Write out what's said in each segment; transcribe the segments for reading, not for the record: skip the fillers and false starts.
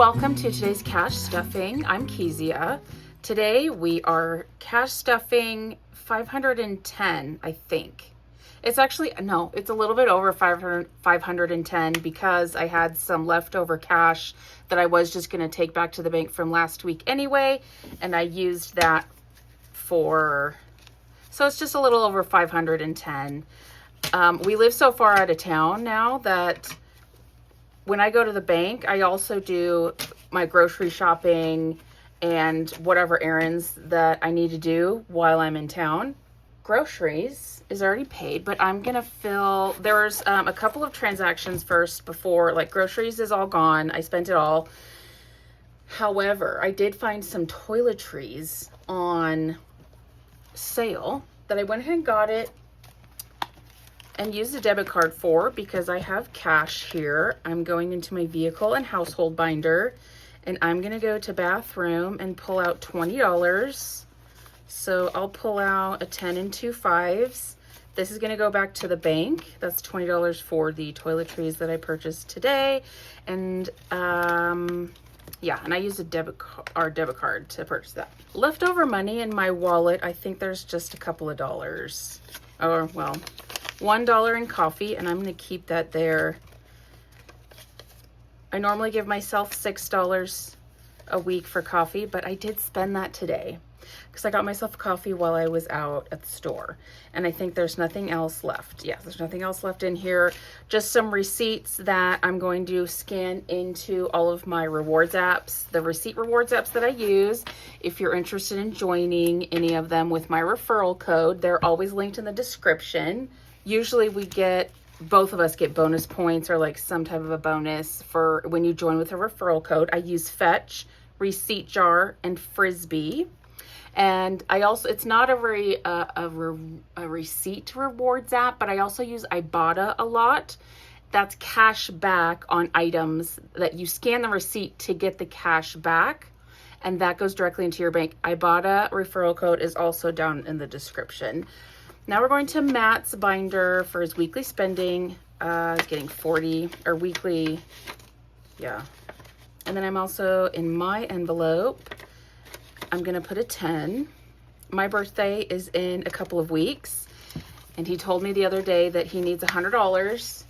Welcome to today's cash stuffing. I'm Kezia. Today we are cash stuffing 510, I think. It's actually, no, it's a little bit over 510 because I had some leftover cash that I was just going to take back to the bank from last week anyway, and I used that so it's just a little over 510. We live so far out of town now that when I go to the bank, I also do my grocery shopping and whatever errands that I need to do while I'm in town. Groceries is already paid, but I'm going to fill, there's a couple of transactions first before, like groceries is all gone. I spent it all. However, I did find some toiletries on sale that I went ahead and got it and use a debit card for because I have cash here. I'm going into my vehicle and household binder, and I'm going to go to bathroom and pull out $20. So I'll pull out a 10 and 2 5s. This is going to go back to the bank. That's $20 for the toiletries that I purchased today. And yeah, and I used a debit card to purchase that. Leftover money in my wallet, I think there's just a couple of dollars. Or, well, $1 in coffee, and I'm going to keep that there. I normally give myself $6 a week for coffee, but I did spend that today because I got myself coffee while I was out at the store, and I think there's nothing else left. Yeah, there's nothing else left in here. Just some receipts that I'm going to scan into all of my rewards apps, the receipt rewards apps that I use. If you're interested in joining any of them with my referral code, they're always linked in the description. Usually both of us get bonus points or like some type of a bonus for when you join with a referral code. I use Fetch, Receipt Jar, and Frisbee. And I also, it's not a very a receipt rewards app, but I also use Ibotta a lot. That's cash back on items that you scan the receipt to get the cash back, and that goes directly into your bank. Ibotta referral code is also down in the description. Now we're going to Matt's binder for his weekly spending. He's getting 40 or weekly. Yeah. And then I'm also in my envelope. I'm going to put a 10. My birthday is in a couple of weeks. And he told me the other day that he needs $100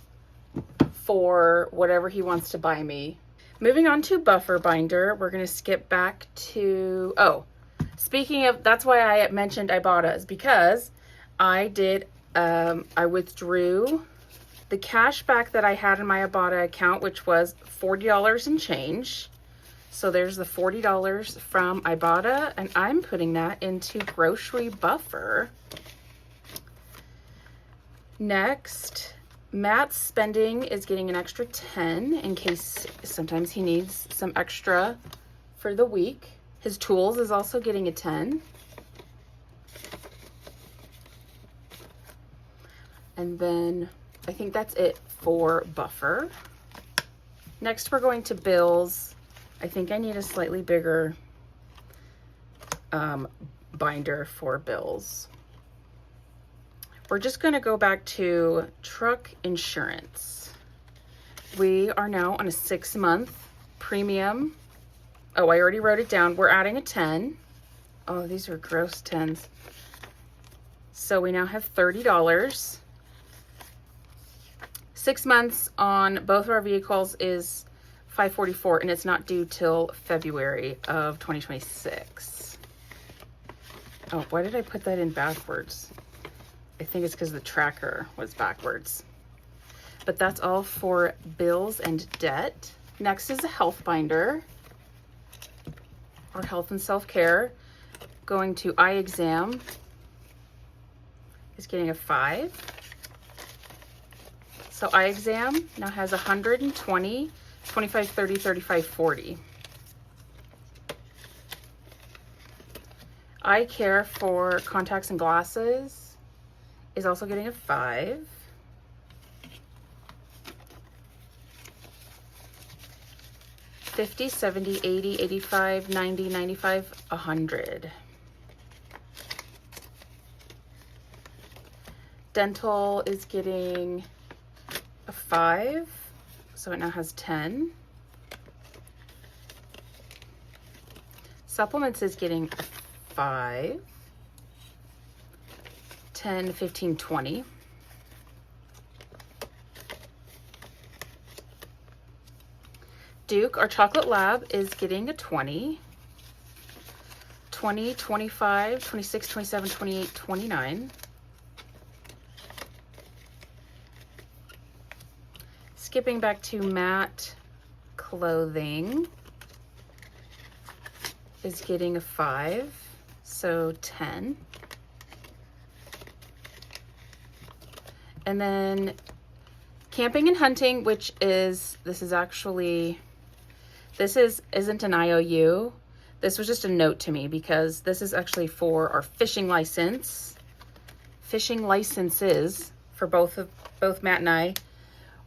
for whatever he wants to buy me. Moving on to buffer binder, we're going to skip back to, speaking of, that's why I mentioned Ibotta, is because I withdrew the cash back that I had in my Ibotta account, which was $40 and change. So there's the $40 from Ibotta, and I'm putting that into grocery buffer. Next, Matt's spending is getting an extra 10 in case sometimes he needs some extra for the week. His tools is also getting a 10. And then I think that's it for buffer. Next, we're going to bills. I think I need a slightly bigger binder for bills. We're just going to go back to truck insurance. We are now on a 6-month premium. Oh, I already wrote it down. We're adding a 10. Oh, these are gross 10s. So we now have $30. 6 months on both of our vehicles is $544, and it's not due till February of 2026. Oh, why did I put that in backwards? I think it's because the tracker was backwards. But that's all for bills and debt. Next is a health binder, or health and self-care. Going to eye exam is getting a 5. So eye exam now has 120, 25, 30, 35, 40. Eye care for contacts and glasses is also getting a 5. $50, $70, $80, $85, $90, $95, $100. Dental is getting a 5, so it now has 10. Supplements is getting 5, 10, 15, 20. Duke, our chocolate lab, is getting a 20, 20, 25, 26, 27, 28, 29. Skipping back to Matt Clothing is getting a 5, so 10. And then Camping and Hunting, which is, this isn't an IOU. This was just a note to me because this is actually for our fishing license. Fishing licenses for both Matt and I.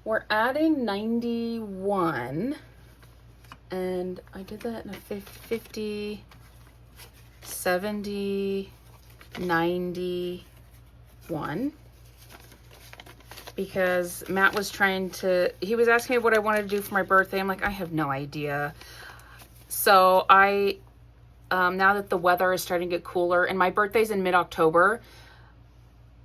We're adding 91. And I did that in a 50, 70, 91. Because Matt was he was asking me what I wanted to do for my birthday. I'm like, I have no idea. So now that the weather is starting to get cooler, and my birthday's in mid-October,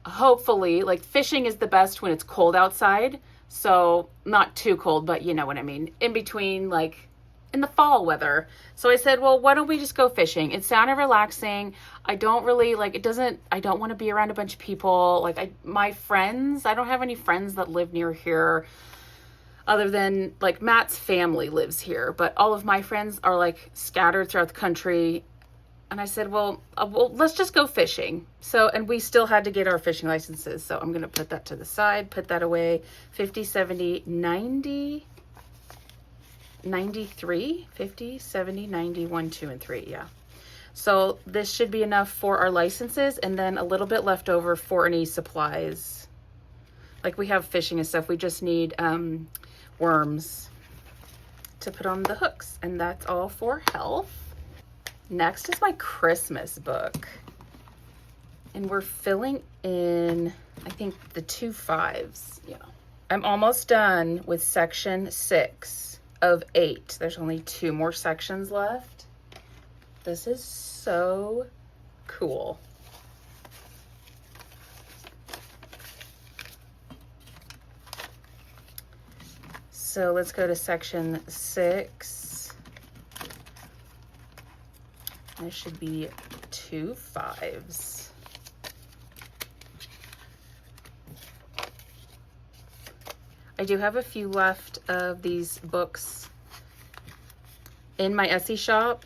hopefully, like, fishing is the best when it's cold outside. So not too cold, but you know what I mean. In between, like, in the fall weather. So I said, well, why don't we just go fishing? It sounded relaxing. I don't really like, I don't want to be around a bunch of people. Like my friends, I don't have any friends that live near here other than like Matt's family lives here, but all of my friends are like scattered throughout the country. And I said, well, let's just go fishing. So, and we still had to get our fishing licenses. So I'm going to put that to the side, put that away. 50, 70, 90, 93, 50, 70, 90, 1, 2, and 3. Yeah. So this should be enough for our licenses and then a little bit left over for any supplies. Like we have fishing and stuff. We just need worms to put on the hooks. And that's all for health. Next is my Christmas book. And we're filling in, I think, the 2 5s. Yeah. I'm almost done with section 6 of 8. There's only 2 more sections left. This is so cool. So let's go to section 6. There should be 2 5s. I do have a few left of these books in my Etsy shop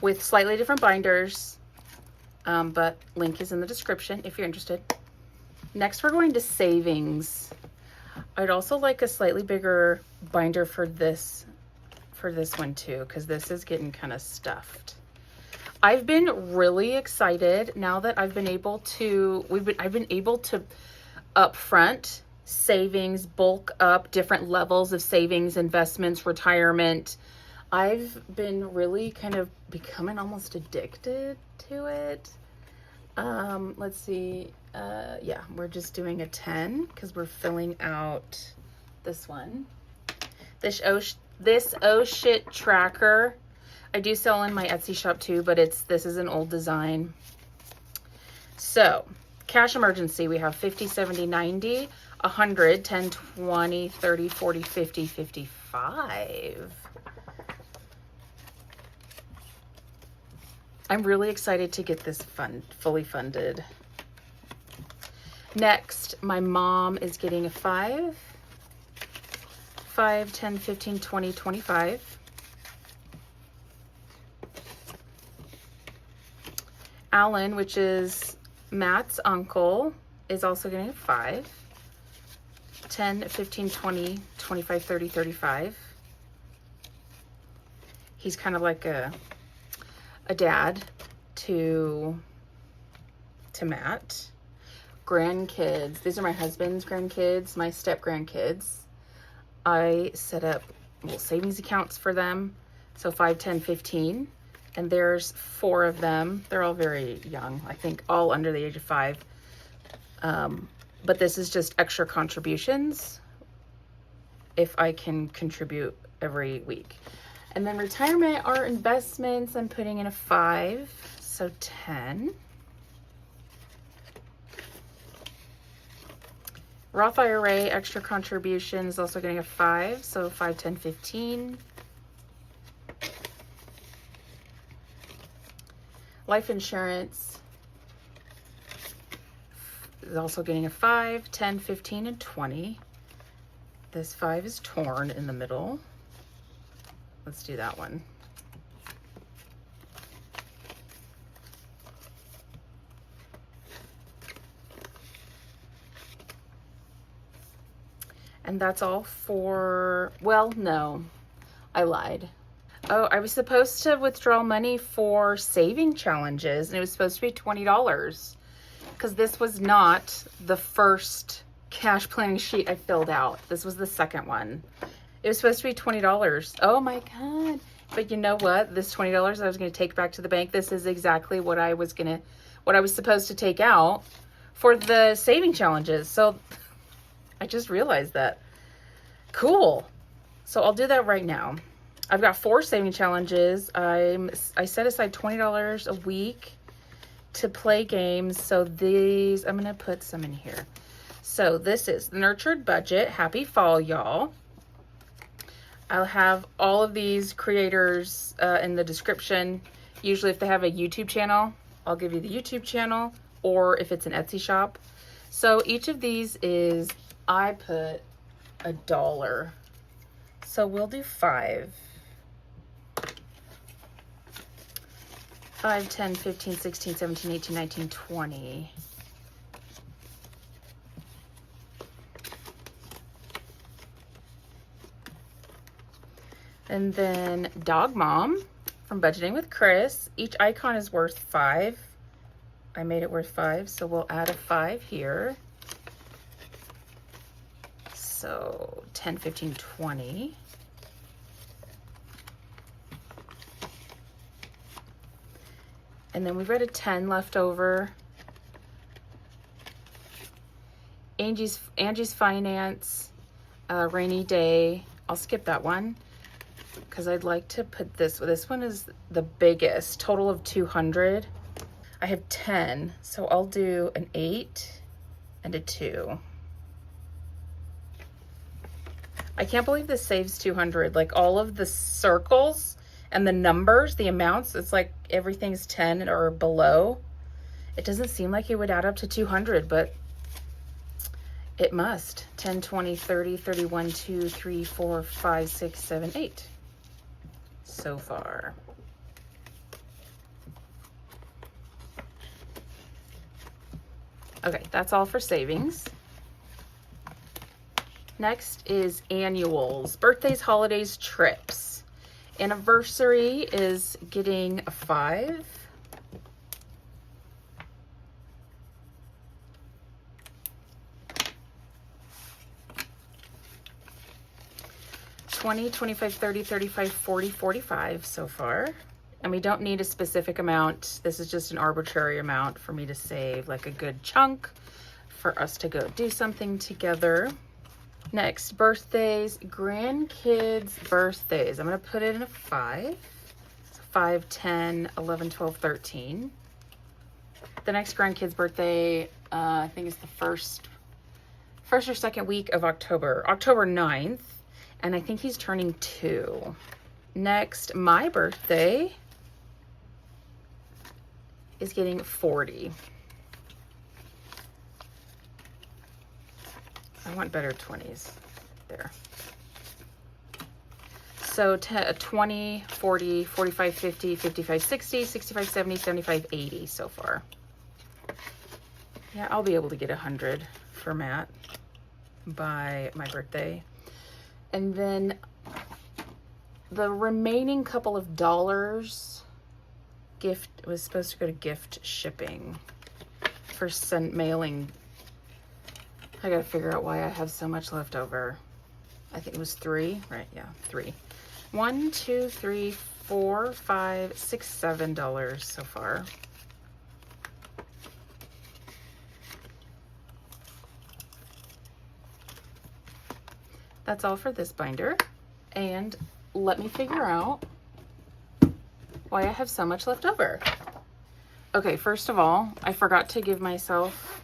with slightly different binders, but link is in the description if you're interested. Next, we're going to savings. I'd also like a slightly bigger binder for this one too, because this is getting kind of stuffed. I've been really excited now that I've been able to upfront savings, bulk up different levels of savings, investments, retirement. I've been really kind of becoming almost addicted to it. Let's see. Yeah, we're just doing a 10 because we're filling out this one. This oh shit tracker. I do sell in my Etsy shop too, but this is an old design. So cash emergency, we have 50, 70, 90, 100, 10, 20, 30, 40, 50, 55. I'm really excited to get this fully funded. Next, my mom is getting a 5, 10, 15, 20, 25. Alan, which is Matt's uncle, is also getting a 5, 10, 15, 20, 25, 30, 35. He's kind of like a dad to Matt. Grandkids. These are my husband's grandkids, my step grandkids. I set up savings accounts for them. So 5, 10, 15. And there's 4 of them. They're all very young. I think all under the age of 5. But this is just extra contributions if I can contribute every week. And then retirement or investments, I'm putting in a 5, so 10. Roth IRA, extra contributions, also getting a 5, so 5, 10, 15. Life insurance is also getting a 5, 10, 15, and 20. This 5 is torn in the middle. Let's do that one. And that's all for, well, no, I lied. Oh, I was supposed to withdraw money for saving challenges, and it was supposed to be $20 because this was not the first cash planning sheet I filled out. This was the second one. It was supposed to be $20. Oh my God. But you know what? This $20 I was going to take back to the bank. This is exactly what I was supposed to take out for the saving challenges. So I just realized that. Cool. So I'll do that right now. I've got 4 saving challenges. I set aside $20 a week to play games. So these, I'm going to put some in here. So this is the Nurtured Budget. Happy fall, y'all. I'll have all of these creators in the description. Usually if they have a YouTube channel, I'll give you the YouTube channel, or if it's an Etsy shop. So each of these is, I put $1. So we'll do 5. 5, 10, 15, 16, 17, 18, 19, 20. And then Dog Mom from Budgeting with Chris. Each icon is worth 5. I made it worth 5, so we'll add a 5 here. So 10, 15, 20. And then we've got a 10 left over. Angie's Finance, Rainy Day. I'll skip that one because I'd like to put this one is the biggest, total of 200. I have 10, so I'll do an 8 and a 2. I can't believe this saves 200. Like all of the circles and the numbers, the amounts, it's like everything's 10 or below. It doesn't seem like it would add up to 200, but it must. 10, 20, 30, 31, 2, 3, 4, 5, 6, 7, 8 so far. Okay, that's all for savings. Next is annuals, birthdays, holidays, trips. Anniversary is getting a 5. $20, $25, $30, $35, $40, $45 so far. And we don't need a specific amount. This is just an arbitrary amount for me to save, like a good chunk for us to go do something together. Next, birthdays, grandkids' birthdays. I'm going to put it in a 5. So 5, 10, 11, 12, 13. The next grandkid's birthday, I think is the first or second week of October. October 9th. And I think he's turning 2. Next, my birthday is getting 40. I want better 20s there. So 20, 40, 45, 50, 55, 60, 65, 70, 75, 80 so far. Yeah, I'll be able to get 100 for Matt by my birthday. And then the remaining couple of dollars was supposed to go to gift shipping for mailing. I gotta figure out why I have so much left over. I think it was 3, right? Yeah, 3. 1, 2, 3, 4, 5, 6, $7 so far. That's all for this binder. And let me figure out why I have so much left over. Okay, first of all, I forgot to give myself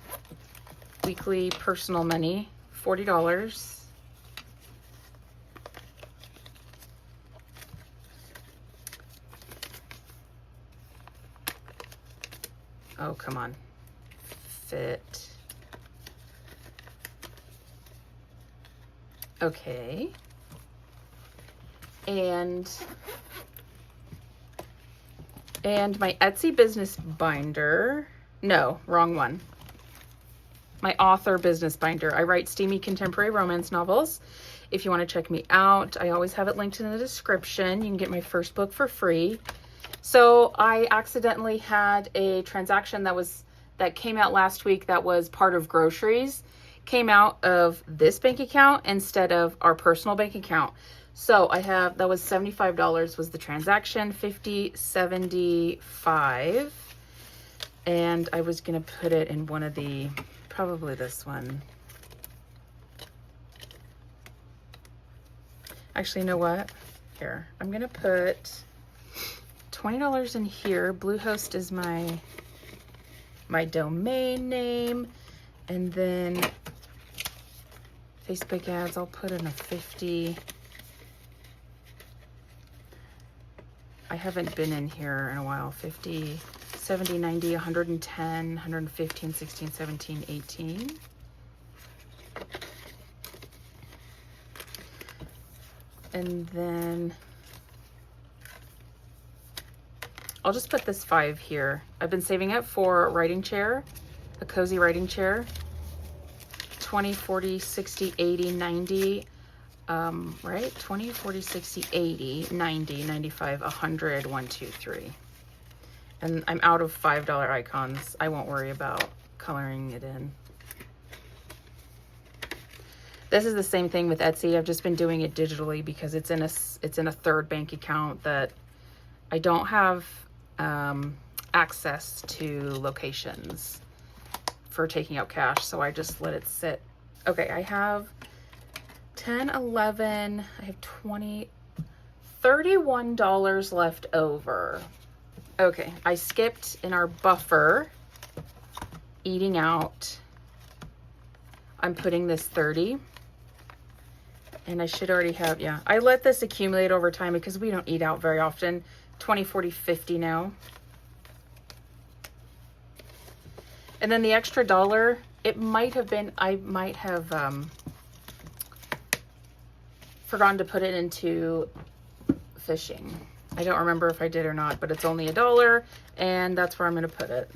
weekly personal money, $40. Oh, come on. Fit. Okay. And my Etsy business binder. No, wrong one. My author business binder. I write steamy contemporary romance novels. If you want to check me out, I always have it linked in the description. You can get my first book for free. So I accidentally had a transaction that came out last week that was part of groceries, came out of this bank account instead of our personal bank account. So that was $75 was the transaction, $50.75. And I was going to put it in one of probably this one. Actually, you know what? Here, I'm going to put $20 in here. Bluehost is my domain name. And then Facebook ads, I'll put in a 50. I haven't been in here in a while. 50, 70, 90, 110, 115, 16, 17, 18. And then I'll just put this 5 here. I've been saving it for a writing chair, a cozy writing chair. 20, 40, 60, 80, 90. Right? 20, 40, 60, 80, 90, 95, 100, 1, 2, 3. And I'm out of $5 icons. I won't worry about coloring it in. This is the same thing with Etsy. I've just been doing it digitally because it's in a third bank account that I don't have access to locations for taking out cash. So I just let it sit. Okay, I have 10, 11, I have 20, $31 left over. Okay, I skipped in our buffer, eating out. I'm putting this 30. And I should already have, yeah. I let this accumulate over time because we don't eat out very often. 20, 40, 50 now. And then the extra $1, it might have been, I might have forgotten to put it into fishing. I don't remember if I did or not, but it's only $1 and that's where I'm going to put it.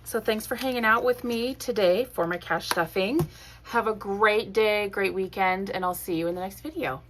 So thanks for hanging out with me today for my cash stuffing. Have a great day, great weekend, and I'll see you in the next video.